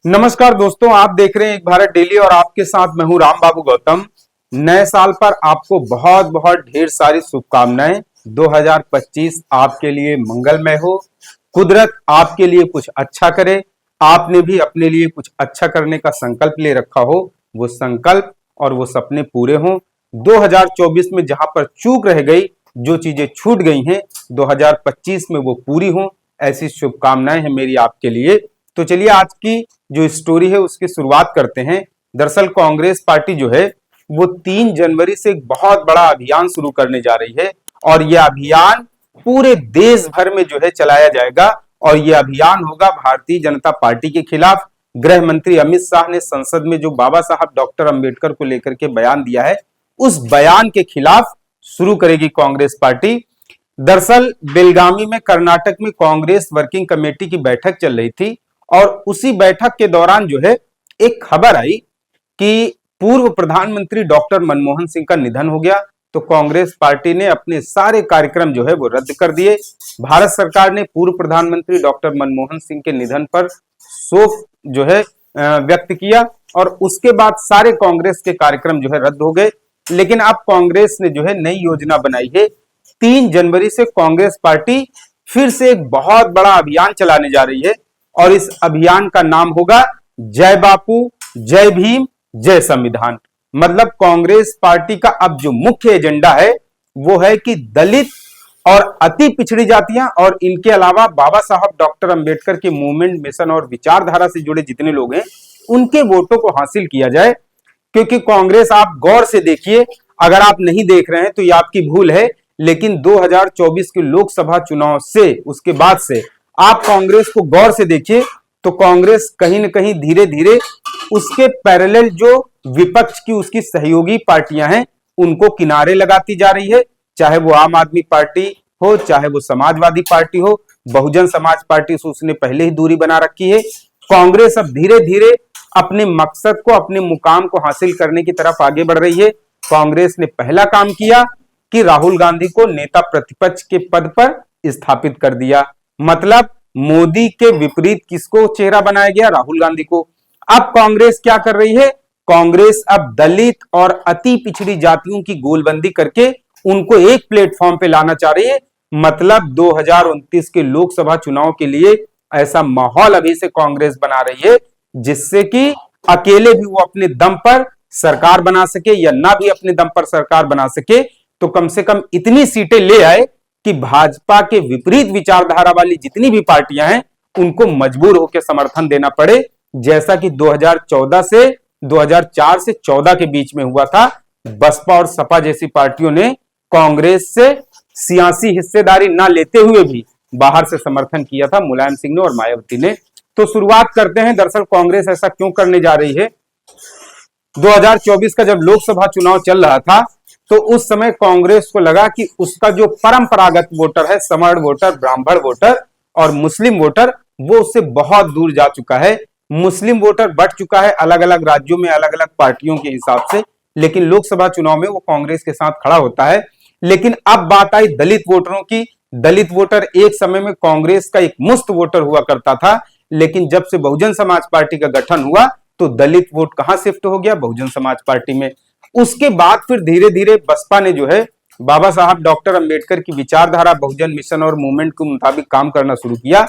नमस्कार दोस्तों, आप देख रहे हैं एक भारत डेली और आपके साथ मैं हूं राम बाबू गौतम। नए साल पर आपको बहुत बहुत ढेर सारी शुभकामनाएं। 2025 आपके लिए मंगलमय हो। कुदरत आपके लिए कुछ अच्छा करे, आपने भी अपने लिए कुछ अच्छा करने का संकल्प ले रखा हो, वो संकल्प और वो सपने पूरे हों। 2024 में जहां पर चूक रह गई, जो चीजें छूट गई हैं, 2025 में वो पूरी हों, ऐसी शुभकामनाएं हैं मेरी आपके लिए। तो चलिए आज की जो स्टोरी है उसकी शुरुआत करते हैं। दरअसल कांग्रेस पार्टी जो है वो 3 जनवरी से एक बहुत बड़ा अभियान शुरू करने जा रही है और यह अभियान पूरे देश भर में जो है चलाया जाएगा और यह अभियान होगा भारतीय जनता पार्टी के खिलाफ। गृह मंत्री अमित शाह ने संसद में जो बाबा साहब डॉक्टर अंबेडकर को लेकर के बयान दिया है, उस बयान के खिलाफ शुरू करेगी कांग्रेस पार्टी। दरअसल बेलगामी में कर्नाटक में कांग्रेस वर्किंग कमेटी की बैठक चल रही थी और उसी बैठक के दौरान जो है एक खबर आई कि पूर्व प्रधानमंत्री डॉक्टर मनमोहन सिंह का निधन हो गया। तो कांग्रेस पार्टी ने अपने सारे कार्यक्रम जो है वो रद्द कर दिए। भारत सरकार ने पूर्व प्रधानमंत्री डॉक्टर मनमोहन सिंह के निधन पर शोक जो है व्यक्त किया और उसके बाद सारे कांग्रेस के कार्यक्रम जो है रद्द हो गए। लेकिन अब कांग्रेस ने जो है नई योजना बनाई है। 3 जनवरी से कांग्रेस पार्टी फिर से एक बहुत बड़ा अभियान चलाने जा रही है और इस अभियान का नाम होगा जय बापू, जय भीम, जय संविधान। मतलब कांग्रेस पार्टी का अब जो मुख्य एजेंडा है वो है कि दलित और अति पिछड़ी जातियां और इनके अलावा बाबा साहब डॉक्टर अंबेडकर के मूवमेंट, मिशन और विचारधारा से जुड़े जितने लोग हैं उनके वोटों को हासिल किया जाए। क्योंकि कांग्रेस, आप गौर से देखिए, अगर आप नहीं देख रहे हैं तो ये आपकी भूल है, लेकिन 2024 के लोकसभा चुनाव से उसके बाद से आप कांग्रेस को गौर से देखिए तो कांग्रेस कहीं न कहीं धीरे धीरे उसके पैरेलल जो विपक्ष की उसकी सहयोगी पार्टियां हैं उनको किनारे लगाती जा रही है। चाहे वो आम आदमी पार्टी हो, चाहे वो समाजवादी पार्टी हो, बहुजन समाज पार्टी से उसने पहले ही दूरी बना रखी है। कांग्रेस अब धीरे धीरे अपने मकसद को, अपने मुकाम को हासिल करने की तरफ आगे बढ़ रही है। कांग्रेस ने पहला काम किया कि राहुल गांधी को नेता प्रतिपक्ष के पद पर स्थापित कर दिया। मतलब मोदी के विपरीत किसको चेहरा बनाया गया? राहुल गांधी को। अब कांग्रेस क्या कर रही है? कांग्रेस अब दलित और अति पिछड़ी जातियों की गोलबंदी करके उनको एक प्लेटफॉर्म पे लाना चाह रही है। मतलब 2029 के लोकसभा चुनाव के लिए ऐसा माहौल अभी से कांग्रेस बना रही है जिससे कि अकेले भी वो अपने दम पर सरकार बना सके या ना भी अपने दम पर सरकार बना सके तो कम से कम इतनी सीटें ले आए कि भाजपा के विपरीत विचारधारा वाली जितनी भी पार्टियां हैं उनको मजबूर होकर समर्थन देना पड़े, जैसा कि 2014 से 2004 से 14 के बीच में हुआ था। बसपा और सपा जैसी पार्टियों ने कांग्रेस से सियासी हिस्सेदारी ना लेते हुए भी बाहर से समर्थन किया था, मुलायम सिंह ने और मायावती ने। तो शुरुआत करते हैं। दरअसल कांग्रेस ऐसा क्यों करने जा रही है? 2024 का जब लोकसभा चुनाव चल रहा था तो उस समय कांग्रेस को लगा कि उसका जो परंपरागत वोटर है, सवर्ण वोटर, ब्राह्मण वोटर और मुस्लिम वोटर, वो उससे बहुत दूर जा चुका है। मुस्लिम वोटर बढ़ चुका है अलग अलग राज्यों में अलग अलग पार्टियों के हिसाब से, लेकिन लोकसभा चुनाव में वो कांग्रेस के साथ खड़ा होता है। लेकिन अब बात आई दलित वोटरों की। दलित वोटर एक समय में कांग्रेस का एक मुफ्त वोटर हुआ करता था, लेकिन जब से बहुजन समाज पार्टी का गठन हुआ तो दलित वोट कहां शिफ्ट हो गया? बहुजन समाज पार्टी में। उसके बाद फिर धीरे धीरे बसपा ने जो है बाबा साहब डॉक्टर अंबेडकर की विचारधारा, बहुजन मिशन और मूवमेंट के मुताबिक काम करना शुरू किया।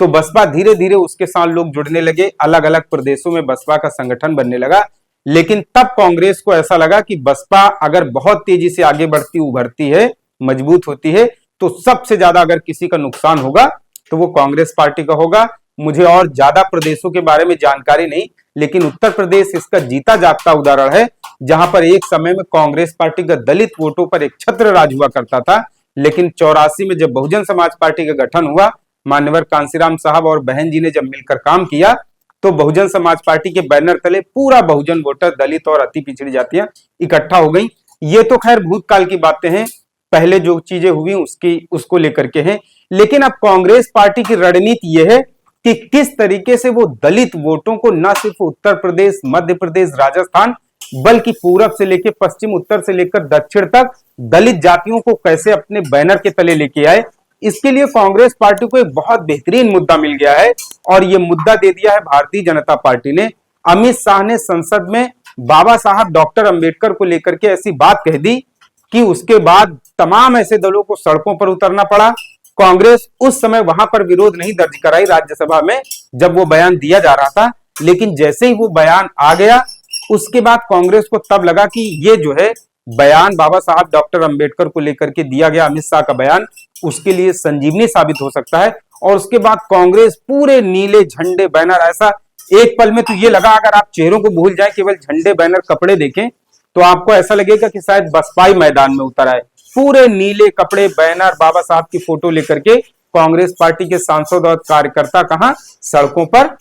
तो बसपा धीरे धीरे उसके साथ लोग जुड़ने लगे, अलग अलग प्रदेशों में बसपा का संगठन बनने लगा। लेकिन तब कांग्रेस को ऐसा लगा कि बसपा अगर बहुत तेजी से आगे बढ़ती, उभरती है, मजबूत होती है, तो सबसे ज्यादा अगर किसी का नुकसान होगा तो वो कांग्रेस पार्टी का होगा। मुझे और ज्यादा प्रदेशों के बारे में जानकारी नहीं, लेकिन उत्तर प्रदेश इसका जीता जागता उदाहरण है, जहां पर एक समय में कांग्रेस पार्टी का दलित वोटों पर एक छत्र राज हुआ करता था। लेकिन 84 में जब बहुजन समाज पार्टी का गठन हुआ, मान्यवर कांसीराम साहब और बहन जी ने जब मिलकर काम किया तो बहुजन समाज पार्टी के बैनर तले पूरा बहुजन वोटर, दलित और अति पिछड़ी जातियां इकट्ठा हो गई। ये तो खैर भूतकाल की बातें हैं, पहले जो चीजें हुई उसको लेकर के हैं। लेकिन अब कांग्रेस पार्टी की रणनीति यह है कि किस तरीके से वो दलित वोटों को न सिर्फ उत्तर प्रदेश, मध्य प्रदेश, राजस्थान, बल्कि पूरब से लेकर पश्चिम, उत्तर से लेकर दक्षिण तक दलित जातियों को कैसे अपने बैनर के तले लेके आए, इसके लिए कांग्रेस पार्टी को एक बहुत बेहतरीन मुद्दा मिल गया है और ये मुद्दा दे दिया है भारतीय जनता पार्टी ने। अमित शाह ने संसद में बाबा साहब डॉक्टर अंबेडकर को लेकर के ऐसी बात कह दी कि उसके बाद तमाम ऐसे दलों को सड़कों पर उतरना पड़ा। कांग्रेस उस समय वहां पर विरोध नहीं दर्ज कराई राज्यसभा में जब वो बयान दिया जा रहा था, लेकिन जैसे ही वो बयान आ गया उसके बाद कांग्रेस को तब लगा कि ये जो है बयान बाबा साहब डॉक्टर अंबेडकर को लेकर के दिया गया अमित शाह का बयान उसके लिए संजीवनी साबित हो सकता है। और उसके बाद कांग्रेस पूरे नीले झंडे बैनर, ऐसा एक पल में तो ये लगा अगर आप चेहरों को भूल जाए केवल झंडे बैनर कपड़े देखें तो आपको ऐसा लगेगा कि शायद बसपाई मैदान में उतर आए। पूरे नीले कपड़े बैनर बाबा साहब की फोटो लेकर के कांग्रेस पार्टी के सांसद और कार्यकर्ता कहां सड़कों पर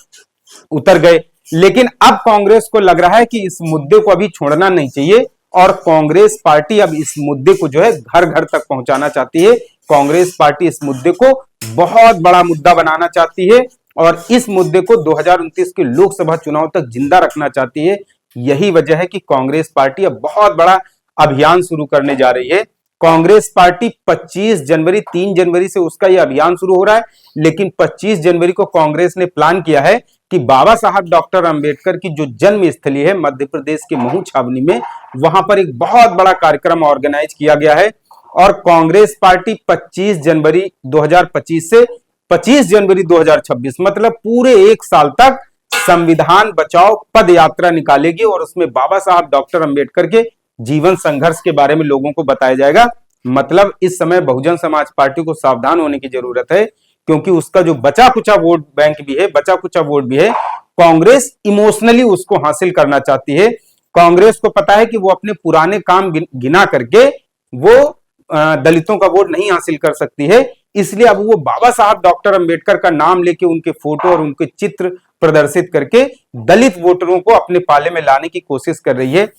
उतर गए। लेकिन अब कांग्रेस को लग रहा है कि इस मुद्दे को अभी छोड़ना नहीं चाहिए और कांग्रेस पार्टी अब इस मुद्दे को जो है घर घर तक पहुंचाना चाहती है। कांग्रेस पार्टी इस मुद्दे को बहुत बड़ा मुद्दा बनाना चाहती है और इस मुद्दे को 2029 के लोकसभा चुनाव तक जिंदा रखना चाहती है। यही वजह है कि कांग्रेस पार्टी अब बहुत बड़ा अभियान शुरू करने जा रही है। कांग्रेस पार्टी 25 जनवरी 3 जनवरी से उसका यह अभियान शुरू हो रहा है, लेकिन 25 जनवरी को कांग्रेस ने प्लान किया है कि बाबा साहब डॉक्टर अंबेडकर की जो जन्म स्थली है मध्य प्रदेश के महू छावनी में, वहां पर एक बहुत बड़ा कार्यक्रम ऑर्गेनाइज किया गया है। और कांग्रेस पार्टी 25 जनवरी 2025 से 25 जनवरी 2026 मतलब पूरे एक साल तक संविधान बचाओ पद यात्रा निकालेगी और उसमें बाबा साहब डॉक्टर अंबेडकर के जीवन संघर्ष के बारे में लोगों को बताया जाएगा। मतलब इस समय बहुजन समाज पार्टी को सावधान होने की जरूरत है, क्योंकि उसका जो बचा कुचा वोट बैंक भी है, बचा कुचा वोट भी है, कांग्रेस इमोशनली उसको हासिल करना चाहती है। कांग्रेस को पता है कि वो अपने पुराने काम गिना करके वो दलितों का वोट नहीं हासिल कर सकती है, इसलिए अब वो बाबा साहब डॉक्टर अंबेडकर का नाम लेके उनके फोटो और उनके चित्र प्रदर्शित करके दलित वोटरों को अपने पाले में लाने की कोशिश कर रही है।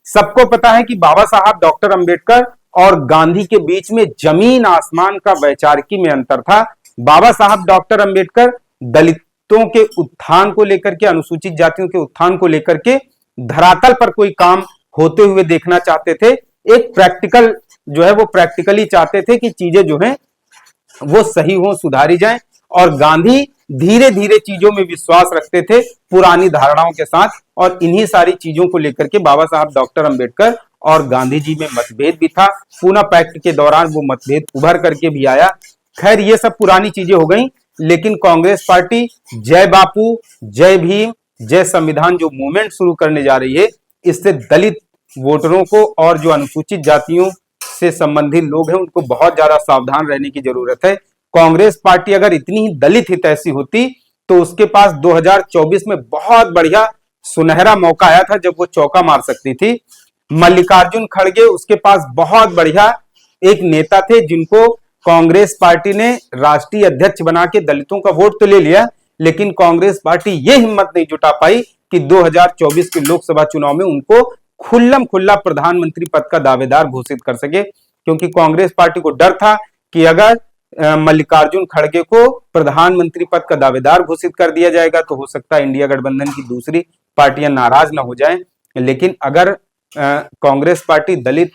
सबको पता है कि बाबा साहब डॉक्टर अंबेडकर और गांधी के बीच में जमीन आसमान का वैचारिकी में अंतर था। बाबा साहब डॉक्टर अंबेडकर दलितों के उत्थान को लेकर के, अनुसूचित जातियों के उत्थान को लेकर के धरातल पर कोई काम होते हुए देखना चाहते थे। एक प्रैक्टिकल जो है वो प्रैक्टिकली चाहते थे कि चीजें जो है वो सही हो, सुधारी जाएं। और गांधी धीरे धीरे चीजों में विश्वास रखते थे पुरानी धारणाओं के साथ, और इन्हीं सारी चीजों को लेकर के बाबा साहब डॉक्टर अंबेडकर और गांधी जी में मतभेद भी था। पूना पैक्ट के दौरान वो मतभेद उभर करके भी आया। खैर ये सब पुरानी चीजें हो गई, लेकिन कांग्रेस पार्टी जय बापू, जय भीम, जय संविधान जो मूवमेंट शुरू करने जा रही है, इससे दलित वोटरों को और जो अनुसूचित जातियों से संबंधित लोग हैं उनको बहुत ज्यादा सावधान रहने की जरूरत है। कांग्रेस पार्टी अगर इतनी ही दलित हितैषी होती तो उसके पास 2024 में बहुत बढ़िया सुनहरा मौका आया था जब वो चौका मार सकती थी। मल्लिकार्जुन खड़गे उसके पास बहुत बढ़िया एक नेता थे जिनको कांग्रेस पार्टी ने राष्ट्रीय अध्यक्ष बना के दलितों का वोट तो ले लिया, लेकिन कांग्रेस पार्टी ये हिम्मत नहीं जुटा पाई कि 2024 के लोकसभा चुनाव में उनको खुल्लम खुल्ला प्रधानमंत्री पद का दावेदार घोषित कर सके, क्योंकि कांग्रेस पार्टी को डर था कि अगर मल्लिकार्जुन खड़गे को प्रधानमंत्री पद का दावेदार घोषित कर दिया जाएगा तो हो सकता है इंडिया गठबंधन की दूसरी पार्टियां नाराज ना हो जाएं। लेकिन अगर कांग्रेस पार्टी दलित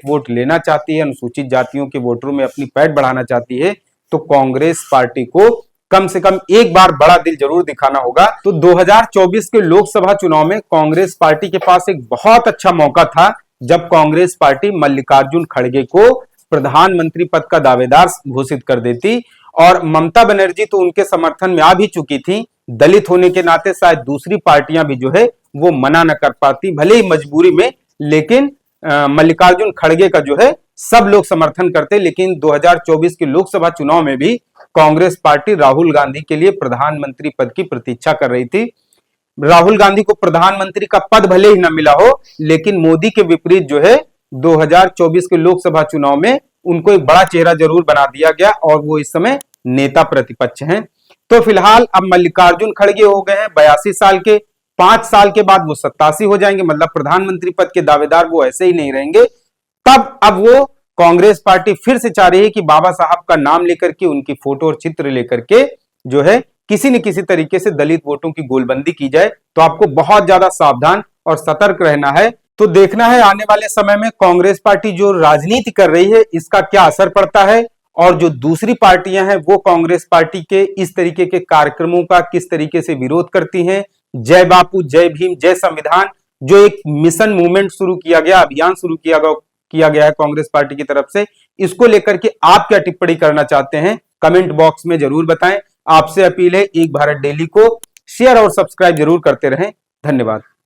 वोट लेना चाहती है, अनुसूचित जातियों के वोटरों में अपनी पैठ बढ़ाना चाहती है, तो कांग्रेस पार्टी को कम से कम एक बार बड़ा दिल जरूर दिखाना होगा। तो 2024 के लोकसभा चुनाव में कांग्रेस पार्टी के पास एक बहुत अच्छा मौका था जब कांग्रेस पार्टी मल्लिकार्जुन खड़गे को प्रधानमंत्री पद का दावेदार घोषित कर देती, और ममता बनर्जी तो उनके समर्थन में आ भी चुकी थी। दलित होने के नाते शायद दूसरी पार्टियां भी जो है वो मना न कर पाती, भले ही मजबूरी में, लेकिन मल्लिकार्जुन खड़गे का जो है सब लोग समर्थन करते। लेकिन 2024 के लोकसभा चुनाव में भी कांग्रेस पार्टी राहुल गांधी के लिए प्रधानमंत्री पद की प्रतीक्षा कर रही थी। राहुल गांधी को प्रधानमंत्री का पद भले ही न मिला हो, लेकिन मोदी के विपरीत जो है 2024 के लोकसभा चुनाव में उनको एक बड़ा चेहरा जरूर बना दिया गया और वो इस समय नेता प्रतिपक्ष हैं। तो फिलहाल अब मल्लिकार्जुन खड़गे हो गए हैं 82 साल के, 5 साल के बाद वो 87 हो जाएंगे, मतलब प्रधानमंत्री पद के दावेदार वो ऐसे ही नहीं रहेंगे। तब अब वो कांग्रेस पार्टी फिर से चाह रही है कि बाबा साहब का नाम लेकर के, उनकी फोटो और चित्र लेकर के जो है किसी न किसी तरीके से दलित वोटों की गोलबंदी की जाए। तो आपको बहुत ज्यादा सावधान और सतर्क रहना है। तो देखना है आने वाले समय में कांग्रेस पार्टी जो राजनीति कर रही है इसका क्या असर पड़ता है और जो दूसरी पार्टियां हैं वो कांग्रेस पार्टी के इस तरीके के कार्यक्रमों का किस तरीके से विरोध करती हैं। जय बापू, जय भीम, जय संविधान, जो एक मिशन मूवमेंट शुरू किया गया, अभियान शुरू किया गया है कांग्रेस पार्टी की तरफ से, इसको लेकर के आप क्या टिप्पणी करना चाहते हैं कमेंट बॉक्स में जरूर बताएं। आपसे अपील है एक भारत डेली को शेयर और सब्सक्राइब जरूर करते रहें। धन्यवाद।